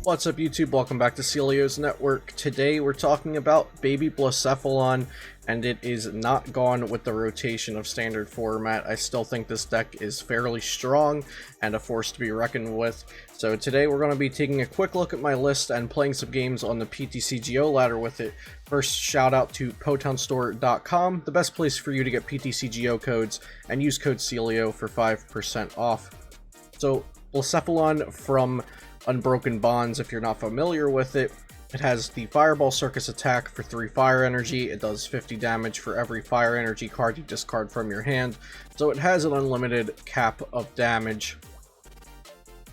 What's up YouTube, welcome back to Celio's Network. Today we're talking about baby Blacephalon, and it is not gone with the rotation of standard format. I still think this deck is fairly strong and a force to be reckoned with. So today we're going to be taking a quick look at my list and playing some games on the PTCGO ladder with it. First, shout out to PotonStore.com, the best place for you to get PTCGO codes, and use code Celio for 5% off. So Blacephalon from Unbroken Bonds, if you're not familiar with it, it has the Fireball Circus attack for 3 fire energy. It does 50 damage for every fire energy card you discard from your hand, so it has an unlimited cap of damage.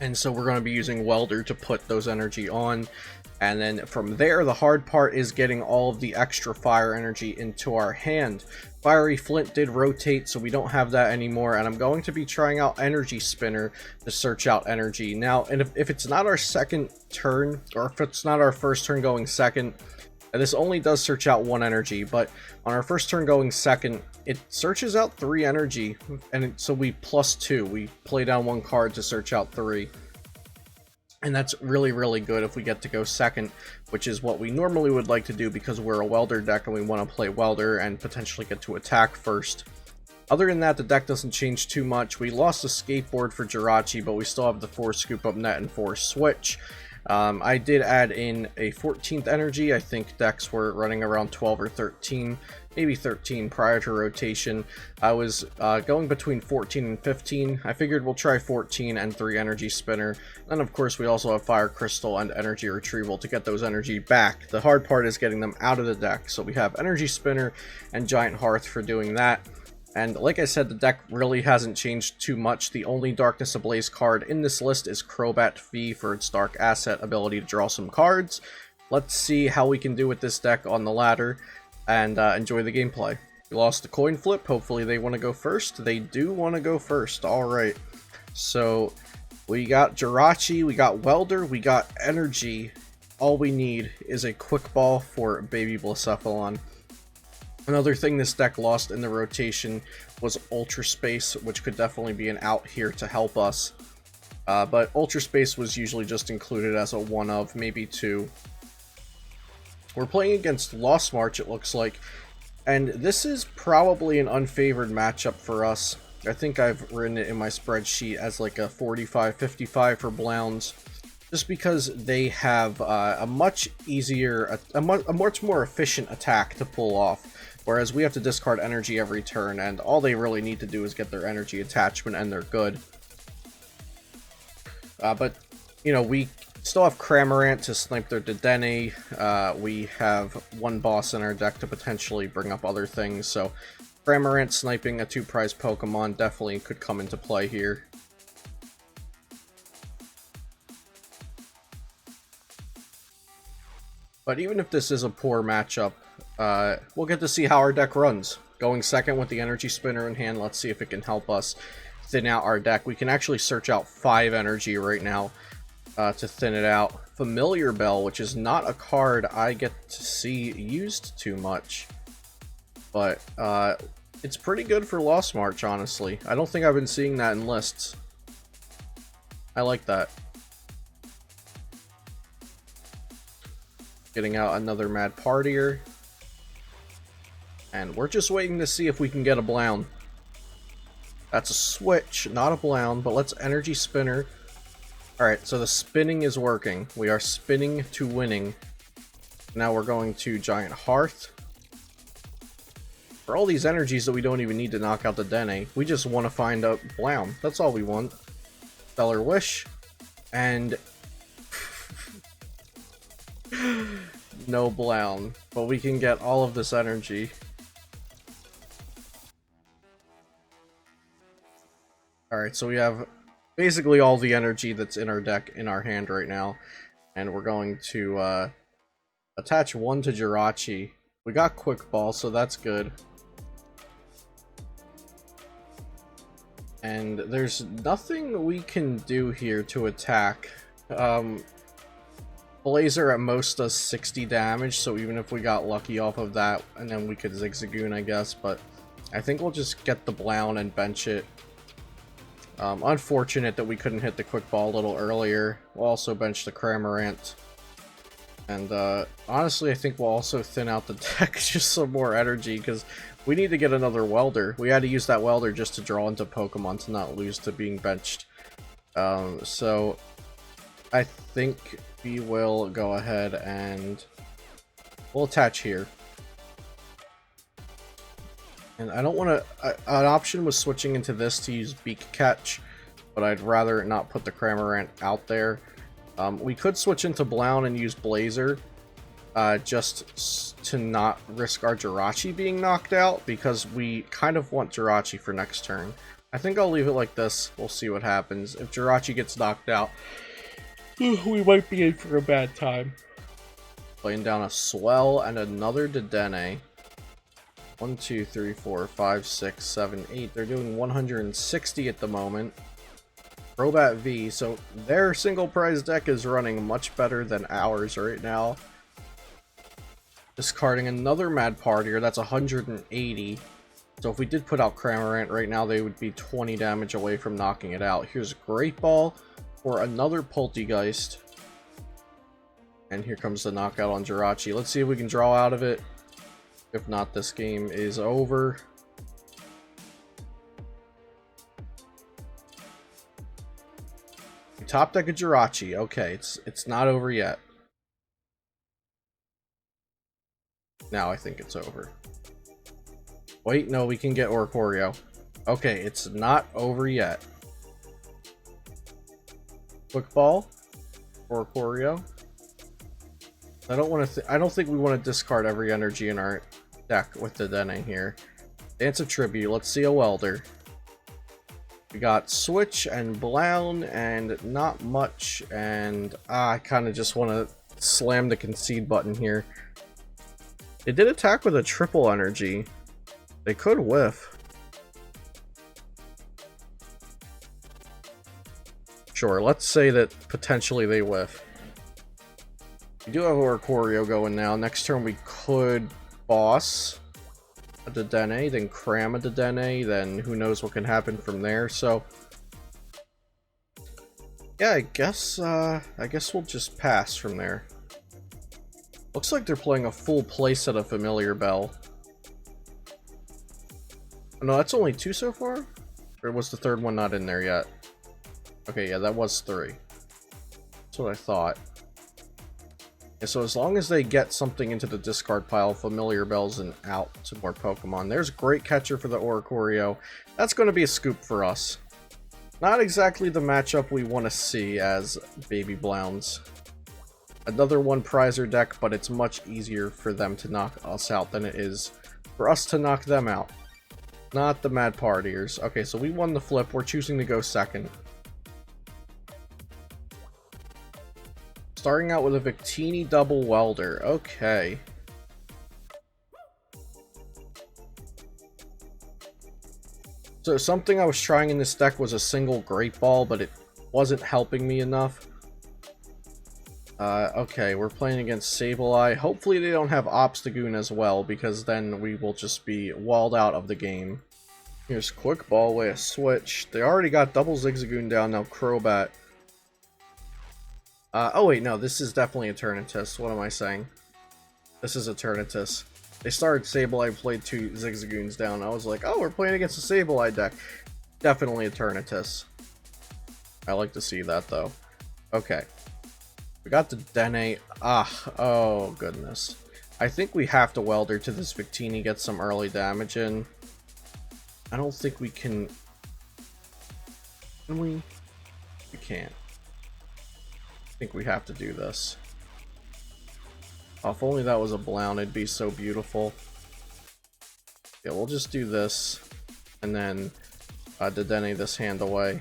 And so we're going to be using Welder to put those energy on, and then from there the hard part is getting all of the extra fire energy into our hand. Fiery Flint did rotate, so we don't have that anymore, and I'm going to be trying out Energy Spinner to search out energy. Now, and if it's not our second turn, or if it's not our first turn going second, this only does search out 1 energy, but on our first turn going second, it searches out 3 energy, and so we plus 2. We play down 1 card to search out 3. And that's really good if we get to go second, which is what we normally would like to do because we're a Welder deck and we want to play Welder and potentially get to attack first. Other than that, the deck doesn't change too much. We lost a skateboard for Jirachi, but we still have the 4 Scoop Up Net and 4 Switch. I did add in a 14th energy. I think decks were running around 12 or 13, maybe 13 prior to rotation. I was going between 14 and 15. I figured we'll try 14 and 3 Energy Spinner. And of course we also have Fire Crystal and Energy Retrieval to get those energy back. The hard part is getting them out of the deck. So we have Energy Spinner and Giant Hearth for doing that. And like I said, the deck really hasn't changed too much. The only Darkness Ablaze card in this list is Crobat V for its Dark Asset ability to draw some cards. Let's see how we can do with this deck on the ladder and enjoy the gameplay. We lost the coin flip. Hopefully they want to go first. They do want to go first. Alright. So we got Jirachi, we got Welder, we got Energy. All we need is a Quick Ball for baby Blacephalon. Another thing this deck lost in the rotation was Ultra Space, which could definitely be an out here to help us. But Ultra Space was usually just included as a 1 of, maybe 2. We're playing against Lost March, it looks like, and this is probably an unfavored matchup for us. I think I've written it in my spreadsheet as like a 45-55 for Blounds, just because they have a much easier, a much more efficient attack to pull off. Whereas we have to discard energy every turn, and all they really need to do is get their energy attachment, and they're good. But, you know, we still have Cramorant to snipe their Dedenne. We have 1 boss in our deck to potentially bring up other things, so Cramorant sniping a 2-prize Pokemon definitely could come into play here. But even if this is a poor matchup, we'll get to see how our deck runs. Going second with the Energy Spinner in hand, let's see if it can help us thin out our deck. We can actually search out 5 energy right now to thin it out. Familiar Bell, which is not a card I get to see used too much. But it's pretty good for Lost March, honestly. I don't think I've been seeing that in lists. I like that. Getting out another Mad Partier. And we're just waiting to see if we can get a Blound. That's a Switch, not a Blound, but let's Energy Spinner. Alright, so the spinning is working. We are spinning to winning. Now we're going to Giant Hearth. For all these energies that we don't even need to knock out the Dedenne, we just want to find a Blound. That's all we want. Stellar Wish. And no Blound, but we can get all of this energy. Alright, so we have basically all the energy that's in our deck in our hand right now, and we're going to attach 1 to Jirachi. We got Quick Ball, so that's good. And there's nothing we can do here to attack. Blazer at most does 60 damage, so even if we got lucky off of that, and then we could Zigzagoon, I guess, but I think we'll just get the Blound and bench it. Unfortunate that we couldn't hit the quick ball a little earlier. We'll also bench the Cramorant. And honestly, I think we'll also thin out the deck just some more energy, because we need to get another Welder. We had to use that Welder just to draw into Pokemon to not lose to being benched. So I think we will go ahead and we'll attach here. And I don't want to... an option was switching into this to use Beak Catch, but I'd rather not put the Cramorant out there. We could switch into Blown and use Blazer, just to not risk our Jirachi being knocked out, because we kind of want Jirachi for next turn. I think I'll leave it like this. We'll see what happens. If Jirachi gets knocked out, we might be in for a bad time. Laying down a Swell and another Dedenne. 1, 2, 3, 4, 5, 6, 7, 8. They're doing 160 at the moment. Crobat V, so their single prize deck is running much better than ours right now. Discarding another Mad Partier, that's 180. So if we did put out Cramorant right now, they would be 20 damage away from knocking it out. Here's Great Ball for another Poltegeist. And here comes the knockout on Jirachi. Let's see if we can draw out of it. If not, this game is over. Top deck of Jirachi. Okay, it's not over yet. Now I think it's over. Wait, no, we can get Oricorio. Okay, it's not over yet. Quick Ball, Oricorio. I don't think we want to discard every energy in our deck with the Dedenne here. Dance of Tribute. Let's see a Welder. We got Switch and Blown and not much, and I kind of just want to slam the concede button here. It did attack with a triple energy. They could whiff. Sure, let's say that potentially they whiff. We do have Oricorio going now. Next turn we could boss a Dedenne, then cram a Dedenne, then who knows what can happen from there. So yeah, I guess we'll just pass from there. Looks like they're playing a full playset of Familiar Bell. Oh, no, that's only 2 so far? Or was the third one not in there yet? Okay, yeah, that was 3. That's what I thought. Yeah, so as long as they get something into the discard pile, Familiar Bells and out to more Pokemon. There's Great Catcher for the Oricorio. That's going to be a scoop for us. Not exactly the matchup we want to see as Baby Blowns. Another one prizer deck, but it's much easier for them to knock us out than it is for us to knock them out. Not the Mad Partiers. Okay, so we won the flip. We're choosing to go second. Starting out with a Victini double Welder. Okay. So something I was trying in this deck was a single Great Ball, but it wasn't helping me enough. Okay, we're playing against Sableye. Hopefully they don't have Obstagoon as well, because then we will just be walled out of the game. Here's Quick Ball with a Switch. They already got double Zigzagoon down, now Crobat. Oh wait, no, this is definitely Eternatus. What am I saying? This is Eternatus. They started Sableye, played 2 Zigzagoons down. I was like, oh, we're playing against a Sableye deck. Definitely Eternatus. I like to see that, though. Okay. We got the Dedenne. Oh, goodness. I think we have to Welder to this Victini, get some early damage in. I don't think we can... Can we? We can't. I think we have to do this. Oh, if only that was a Blown, it'd be so beautiful. Yeah, we'll just do this, and then Dedenne this hand away.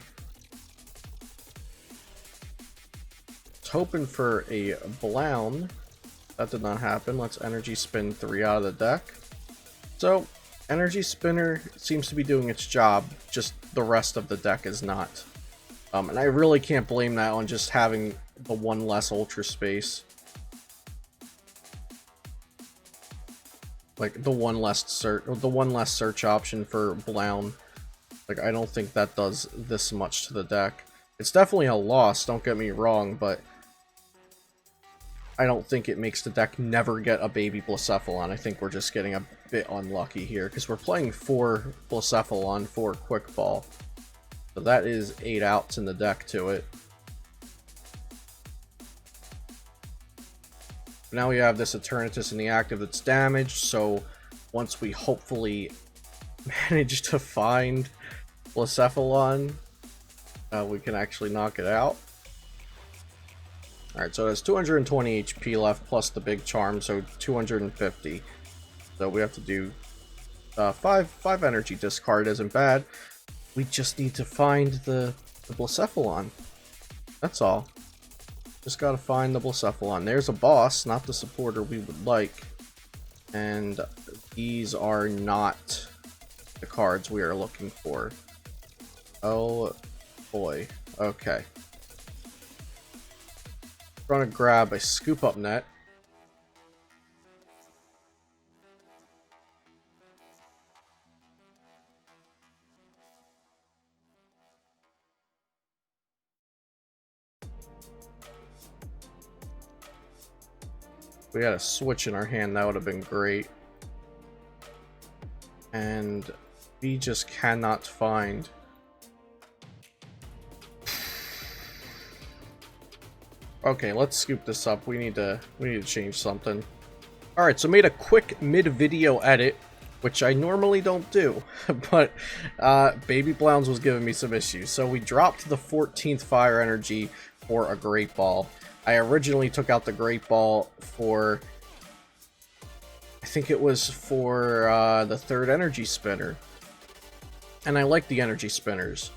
Was hoping for a Blown. That did not happen. Let's Energy Spin 3 out of the deck. So, Energy Spinner seems to be doing its job, just the rest of the deck is not. And I really can't blame that on just having the one less Ultra Space. Like the one less search option for Blown. Like, I don't think that does this much to the deck. It's definitely a loss, don't get me wrong, but I don't think it makes the deck never get a baby Blacephalon. I think we're just getting a bit unlucky here, because we're playing 4 Blacephalon, 4 Quick Ball. So that is 8 outs in the deck to it. Now we have this Eternatus in the active that's damaged, so once we hopefully manage to find Blacephalon, we can actually knock it out. Alright, so it has 220 HP left plus the big charm, so 250. So we have to do 5 energy discard isn't bad. We just need to find the Blacephalon. That's all. Just gotta find the Blacephalon. There's a boss, not the supporter we would like. And these are not the cards we are looking for. Oh boy. Okay. We're gonna grab a Scoop Up Net. If we had a Switch in our hand, that would have been great. And we just cannot find. Okay, let's scoop this up. We need to change something. Alright, so made a quick mid-video edit, which I normally don't do, but Baby Blounds was giving me some issues. So we dropped the 14th Fire Energy for a Great Ball. I originally took out the Great Ball for, I think it was for the 3rd Energy Spinner. And I like the Energy Spinners.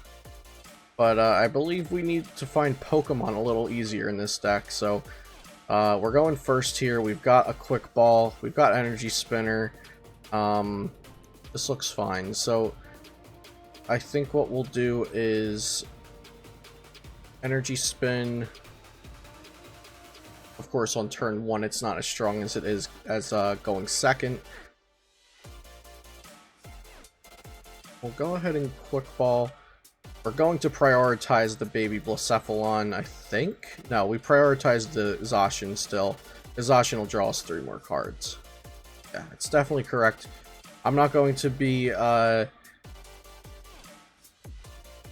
But I believe we need to find Pokemon a little easier in this deck. So we're going first here. We've got a Quick Ball. We've got Energy Spinner. This looks fine. So I think what we'll do is Energy Spin. Of course, on turn 1, it's not as strong as it is as going second. We'll go ahead and Quick Ball. We're going to prioritize the baby Blacephalon, I think. No, we prioritize the Zacian still. The Zacian will draw us 3 more cards. Yeah, it's definitely correct. I'm not going to be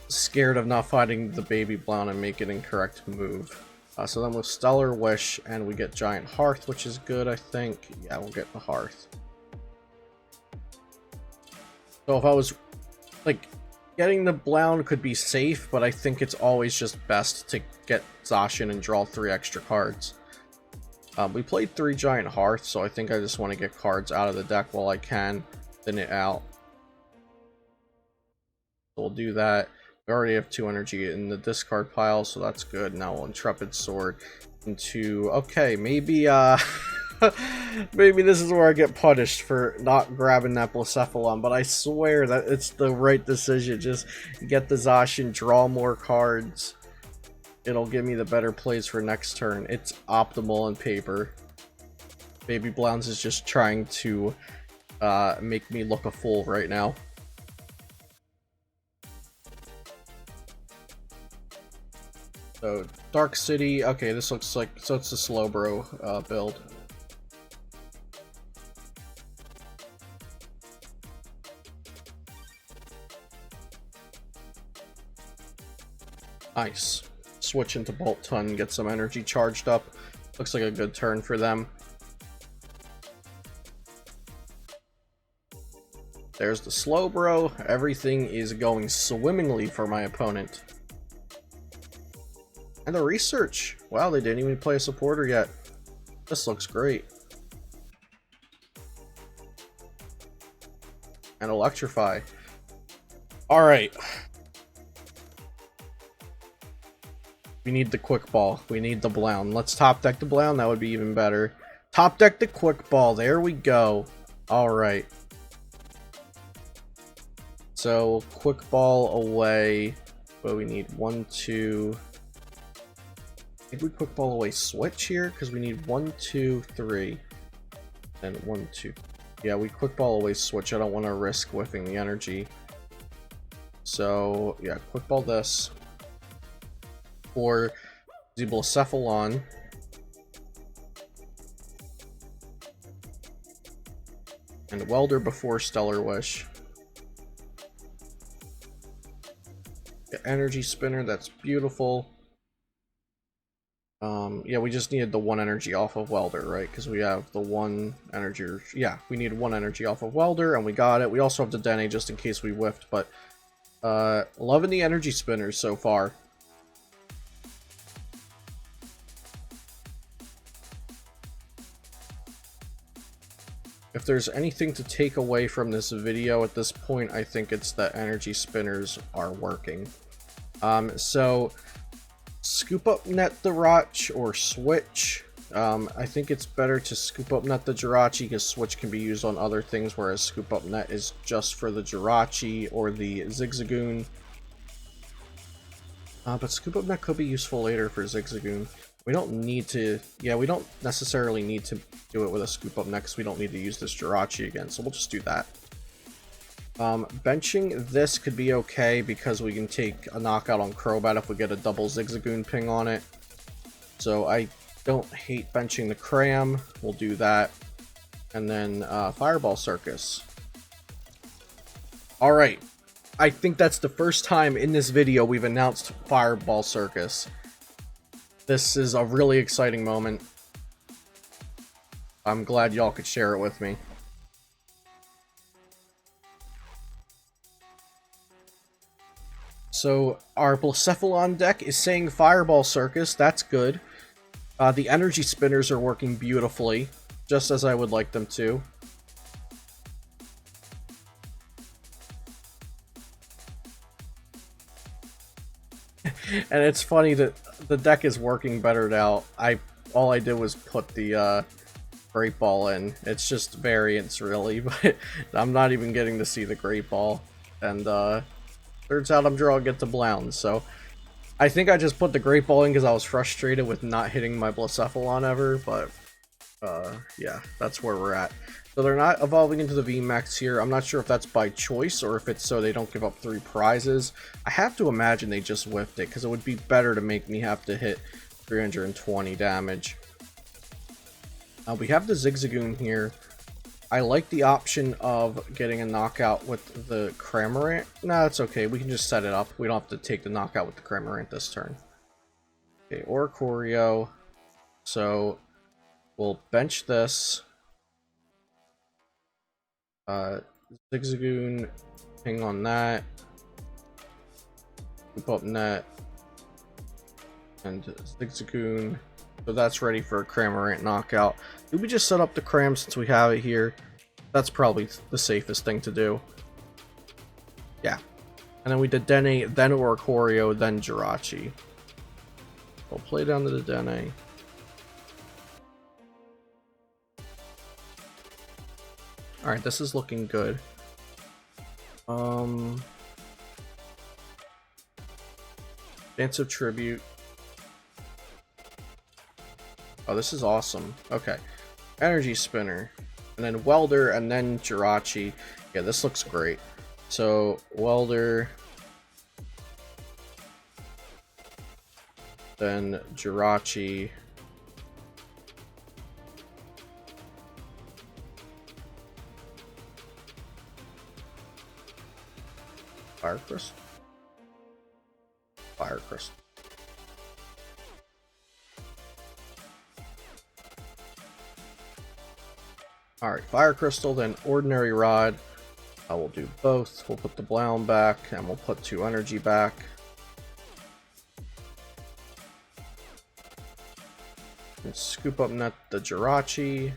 scared of not finding the baby Blound and make an incorrect move. So then with Stellar Wish, and we get Giant Hearth, which is good, I think. Yeah, we'll get the Hearth. So if I was, like, getting the Blound could be safe, but I think it's always just best to get Zacian and draw 3 extra cards. We played 3 Giant Hearth, so I think I just want to get cards out of the deck while I can, thin it out. So we'll do that. We already have 2 energy in the discard pile, so that's good. Now we'll Intrepid Sword into... Okay, maybe maybe this is where I get punished for not grabbing that Blacephalon, but I swear that it's the right decision. Just get the Zacian, draw more cards. It'll give me the better plays for next turn. It's optimal on paper. Baby Blounds is just trying to make me look a fool right now. So, Dark City, okay, this looks like, so it's the Slowbro build. Nice. Switch into Bolt Ton, get some energy charged up. Looks like a good turn for them. There's the Slowbro. Everything is going swimmingly for my opponent. And the Research. Wow, they didn't even play a supporter yet. This looks great. And Electrify. Alright. We need the Quick Ball. We need the Blound. Let's top deck the Blound. That would be even better. Top deck the Quick Ball. There we go. Alright. So, Quick Ball away. But we need 1, 2... I think we Quick Ball away Switch here, because we need 1, 2, 3. Then 1, 2. Yeah, we Quick Ball away Switch. I don't want to risk whiffing the energy. So yeah, quick ball this for the Blacephalon. And Welder before Stellar Wish. The Energy Spinner, that's beautiful. Yeah, we just needed the 1 energy off of Welder, right? Because we have the 1 energy. Yeah, we need 1 energy off of Welder, and we got it. We also have the Dedenne just in case we whiffed, but loving the Energy Spinners so far. If there's anything to take away from this video at this point, I think it's that Energy Spinners are working. So Scoop Up Net the Roch or Switch. I think it's better to Scoop Up Net the Jirachi because Switch can be used on other things, whereas Scoop Up Net is just for the Jirachi or the Zigzagoon. But Scoop Up Net could be useful later for Zigzagoon. We don't need to, yeah, we don't necessarily need to do it with a Scoop Up Net because we don't need to use this Jirachi again, so we'll just do that. Benching this could be okay because we can take a knockout on Crobat if we get a double Zigzagoon ping on it. So I don't hate benching the Cram, we'll do that. And then Fireball Circus. Alright, I think that's the first time in this video we've announced Fireball Circus. This is a really exciting moment. I'm glad y'all could share it with me. So our Blacephalon deck is saying Fireball Circus, that's good. The Energy Spinners are working beautifully, just as I would like them to. And it's funny that the deck is working better now. All I did was put the Great Ball in. It's just variants really, but I'm not even getting to see the Great Ball. And turns out I'm drawing it to Blound, so I think I just put the Great Ball in because I was frustrated with not hitting my Blacephalon ever, but yeah, that's where we're at. So they're not evolving into the VMAX here. I'm not sure if that's by choice or if it's so they don't give up 3 prizes. I have to imagine they just whiffed it because it would be better to make me have to hit 320 damage. We have the Zigzagoon here. I like the option of getting a knockout with the Cramorant. Nah, it's okay. We can just set it up. We don't have to take the knockout with the Cramorant this turn. Okay, Oricorio. So we'll bench this. Zigzagoon, ping on that. Scoop Up Net. And Zigzagoon. So that's ready for a Cramorant knockout. Did we just set up the Cram since we have it here? That's probably the safest thing to do. Yeah. And then we did Dedenne, then Oricorio, then Jirachi. We'll play down to the Dedenne. Alright, this is looking good. Dance of Tribute. Oh, this is awesome. Okay. Energy Spinner. And then Welder, and then Jirachi. Yeah, this looks great. So, Welder. Then Jirachi. Fire Crystal. Fire Crystal. Alright, Fire Crystal, then Ordinary Rod. I will do both. We'll put the Blound back, and we'll put 2 energy back. And Scoop Up Net the Jirachi.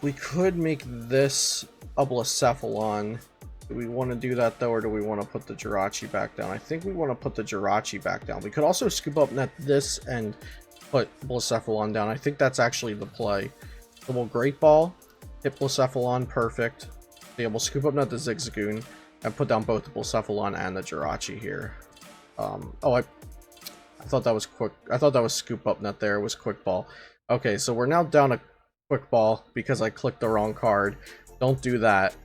We could make this a Blacephalon. Do we want to do that though, or do we want to put the Jirachi back down? I think we want to put the Jirachi back down. We could also Scoop Up Net this and put Blacephalon down. I think that's actually the play. So we'll Great Ball, hit Blacephalon, perfect. Yeah, we'll Scoop Up Net the Zigzagoon and put down both the Blacephalon and the Jirachi here. Oh, I thought that was quick. I thought that was Scoop Up Net there. It was Quick Ball. Okay, so we're now down a Quick Ball because I clicked the wrong card. Don't do that.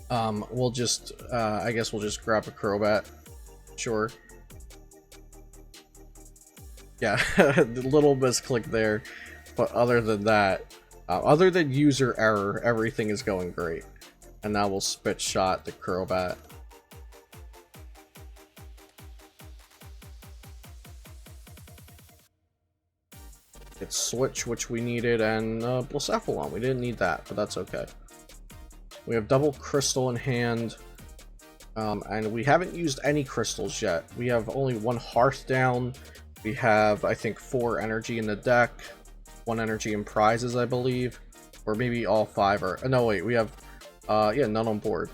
We'll just, I guess we'll just grab a Crobat. Sure. Yeah, a little misclick there. But other than that, other than user error, everything is going great. And now we'll spit shot the Crobat. It's Switch, which we needed, and Blacephalon. We didn't need that, but that's okay. We have double crystal in hand, and we haven't used any crystals yet. We have only one hearth down. We have, I think, 4 energy in the deck, 1 energy in prizes, I believe, or maybe all 5 are. No, wait, we have, yeah, none on board.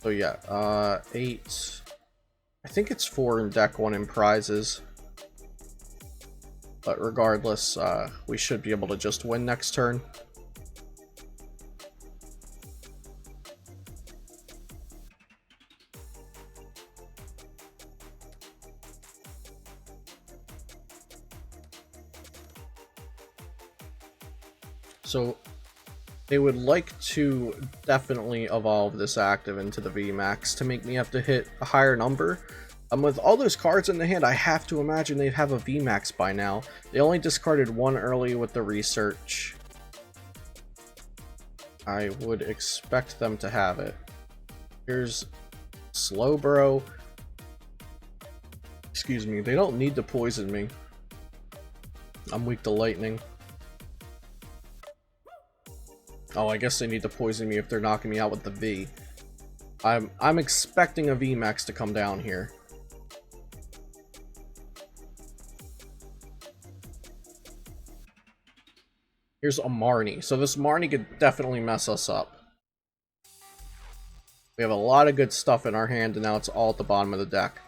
So yeah, 8. I think it's 4 in deck, 1 in prizes. But regardless, we should be able to just win next turn. So they would like to definitely evolve this active into the VMAX to make me have to hit a higher number. With all those cards in the hand, I have to imagine they'd have a VMAX by now. They only discarded 1 early with the research. I would expect them to have it. Here's Slowbro. Excuse me, they don't need to poison me. I'm weak to lightning. Oh, I guess they need to poison me if they're knocking me out with the V. I'm expecting a VMAX to come down here. Here's a Marnie. So this Marnie could definitely mess us up. We have a lot of good stuff in our hand, and now it's all at the bottom of the deck.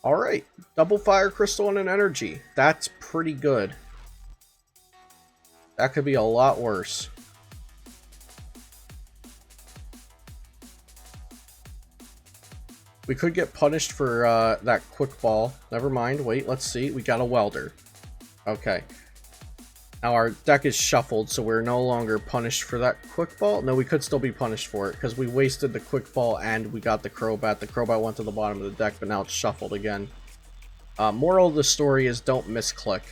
Alright, double Fire Crystal and an Energy. That's pretty good. That could be a lot worse. We could get punished for that Quick Ball. Never mind, wait, let's see. We got a Welder. Okay. Now our deck is shuffled, so we're no longer punished for that Quick Ball. No, we could still be punished for it, because we wasted the Quick Ball and we got the Crobat. The Crobat went to the bottom of the deck, but now it's shuffled again. Moral of the story is don't misclick.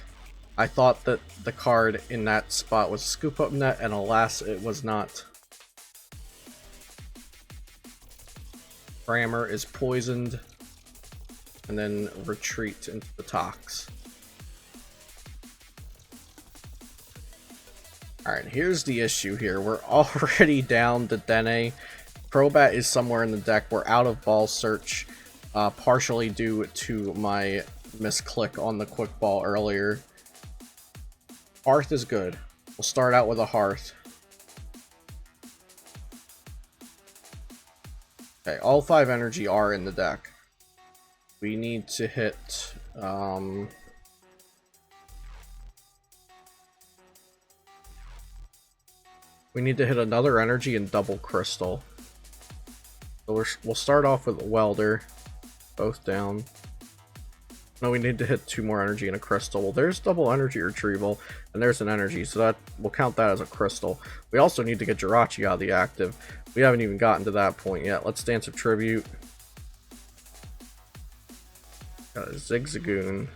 I thought that the card in that spot was Scoop Up Net, and alas, it was not. Cramorant is poisoned, and then retreat into the Tox. Alright, here's the issue here. We're already down to Dedenne. Crobat is somewhere in the deck. We're out of Ball Search, partially due to my misclick on the Quick Ball earlier. Hearth is good. We'll start out with a Hearth. Okay, all 5 energy are in the deck. We need to hit... we need to hit another energy and double crystal. So we'll start off with a Welder. Both down. No, we need to hit 2 more energy and a crystal. Well, there's double energy retrieval, and there's an energy, so that we'll count that as a crystal. We also need to get Jirachi out of the active. We haven't even gotten to that point yet. Let's dance a tribute. Got a Zigzagoon.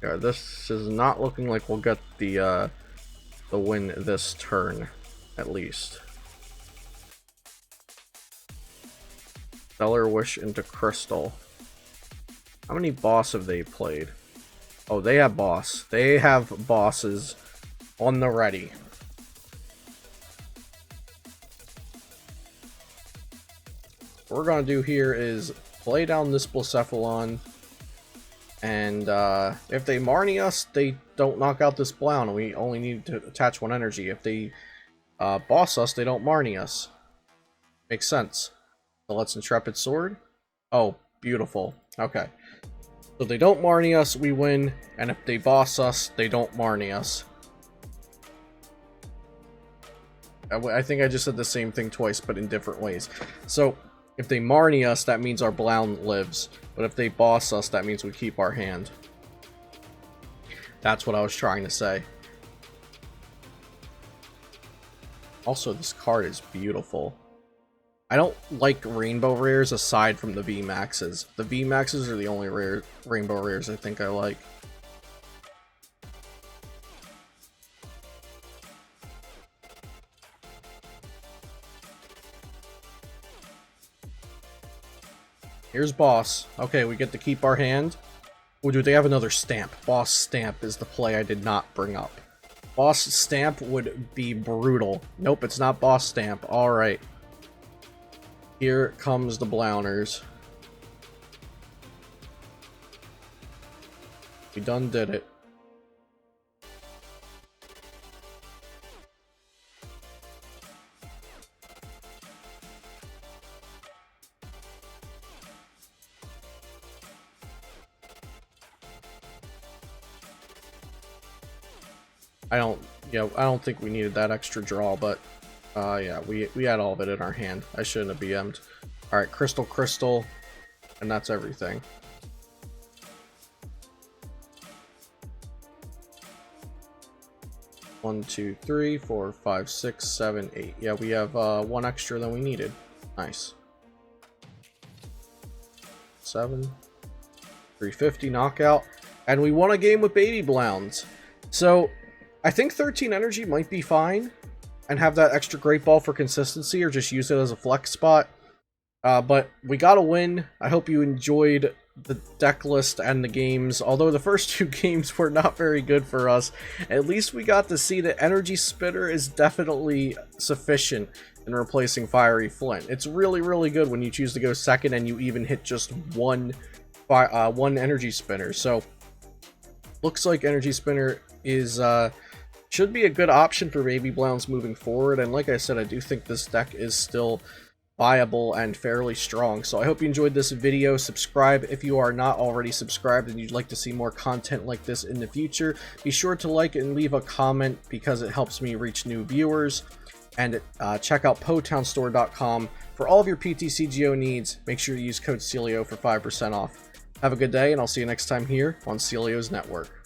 Yeah, this is not looking like we'll get the win this turn, at least. Stellar Wish into Crystal. How many boss have they played? Oh, they have boss. They have bosses on the ready. What we're gonna do here is play down this Blacephalon, and if they Marnie us, they don't knock out this Blown, and we only need to attach 1 energy. If they boss us, they don't Marnie us. Makes sense. So let's Intrepid Sword. Oh, beautiful. Okay. So they don't Marnie us, we win, and if they boss us, they don't Marnie us. I think I just said the same thing twice, but in different ways. So, if they Marnie us, that means our Blown lives. But if they boss us, that means we keep our hand. That's what I was trying to say. Also, this card is beautiful. I don't like rainbow rares aside from the VMAXs. The VMAXs are the only rainbow rares I think I like. Here's Boss. Okay, we get to keep our hand. Oh, dude, they have another stamp. Boss Stamp is the play I did not bring up. Boss Stamp would be brutal. Nope, it's not Boss Stamp. Alright. Here comes the Blowners. We done did it. I don't think we needed that extra draw, but yeah, we had all of it in our hand. I shouldn't have BM'd. Alright, Crystal, and that's everything. One, two, three, 4, 5, 6, 7, 8. Yeah, we have one extra than we needed. Nice. 7, 350 knockout, and we won a game with Baby Blounds. So I think 13 energy might be fine, and have that extra Great Ball for consistency, or just use it as a flex spot. But we got a win. I hope you enjoyed the deck list and the games. Although the first 2 games were not very good for us, at least we got to see that Energy Spinner is definitely sufficient in replacing Fiery Flint. It's really, really good when you choose to go second and you even hit just one Energy Spinner. So looks like Energy Spinner is should be a good option for Baby Blounds moving forward, and like I said, I do think this deck is still viable and fairly strong. So I hope you enjoyed this video. Subscribe if you are not already subscribed and you'd like to see more content like this in the future. Be sure to like and leave a comment because it helps me reach new viewers. And check out PoTownStore.com for all of your PTCGO needs. Make sure you use code CELIO for 5% off. Have a good day, and I'll see you next time here on Celio's Network.